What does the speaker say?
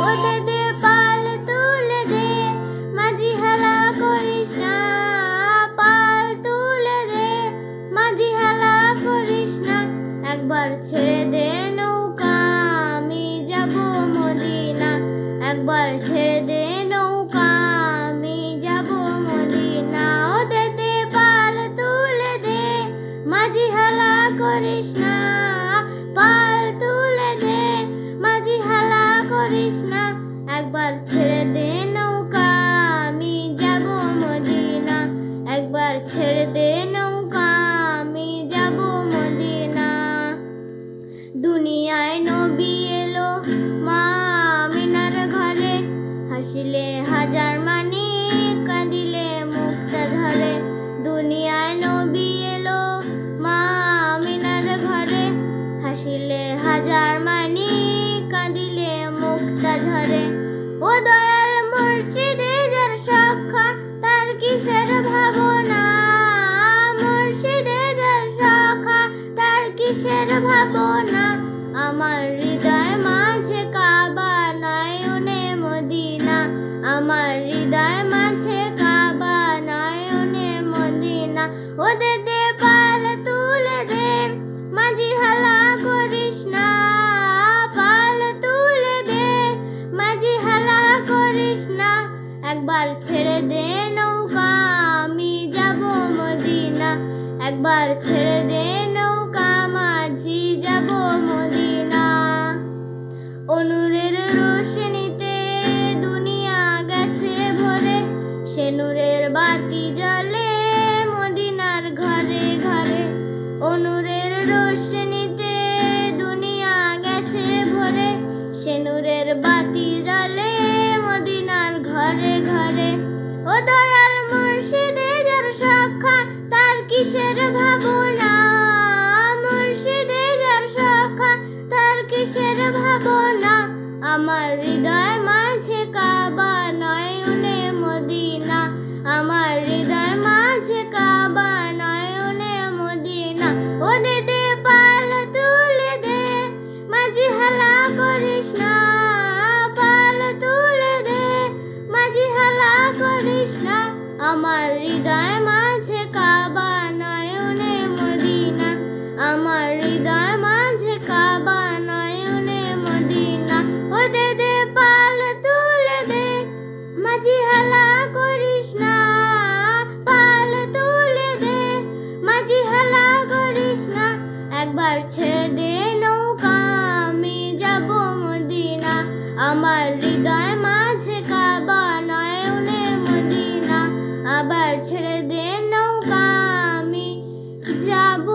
ওদে দে পাল তুলে দে মাঝি হেলা করিস না, পাল তুলে দে মাঝি হেলা করিস না। একবার ছেড়ে দে নৌকা আমি যাব মদিনা, একবার ছেড়ে দে নৌকা আমি যাব মদিনা। ওদে দে পাল তুলে দে মাঝি হেলা করিস না, পাল তুলে দে মাঝি হেলা করিস না। একবার ছেড়ে দে নৌকা আমি যাব মদিনা, একবার ছেড়ে দে নৌকা আমি যাব মদিনা। দুনিয়ায় নবী এলো মা আমিনার ঘরে, হাসিলে হাজার মানি কাঁদিলে মুক্তা ঝরে। দুনিয়ায় নবী এলো মা আমিনার ঘরে, হাসিলে হাজার মানি কাঁদিলে মুক্তা ঝরে। ও দয়াল মুর্শিদে যার সখা তার কিসের ভাবনা, মুর্শিদে যার সখা তার কিসের ভাবনা। আমার হৃদয় মাঝে কাবা নয়নে মদিনা, আমার হৃদয় মাঝে কাবা নয়নে মদিনা। ওদে দে পাল তুলে দে মাঝি হেলা করিস না, পাল তুলে দে মাঝি হেলা করিস না। একবার ছেড়ে দে নৌকা আমি যাব মদিনা, একবার ছেড়ে দে নৌকা মাঝি যাব মদিনা। অনুরের রোশনীতে দুনিয়া গেছে ভরে, সে নূরের বাতি জ্বলে মদিনার ঘরে ঘরে। অনুরের রোশনীতে দুনিয়া গেছে ভরে, সে নূরের বাতি জ্বলে মদিনার ঘরে ঘরে। ও দয়াল মুর্শিদে যার সখা তার কিসের ভাবনা, মুর্শিদে যার সখা তার কিসের ভাবনা। আমার হৃদয় মাঝে কাবা নয়নে মদিনা, আমার হৃদয় মাঝে কাবা নয়নে মদিনা। ওদে দে পাল তুলে দে মাঝি হেলা করিস না, পাল তুলে দে মাঝি হেলা করিস না। আমার হৃদয় মাঝে কাবা নয়নে মদিনা, আমার হৃদয় মাঝে কাবা নয়নে মদিনা। ওদে দে পাল তুলে দে মাঝি হেলা করিস না, পাল তুলে দে মাঝি হেলা করিস না। একবার ছেড়ে দে নৌকা আমি যাব মদিনা, আমার হৃদয় মাঝে কাবা নয়নে মদিনা। আবার ছেড়ে দে নৌকা আমি যাব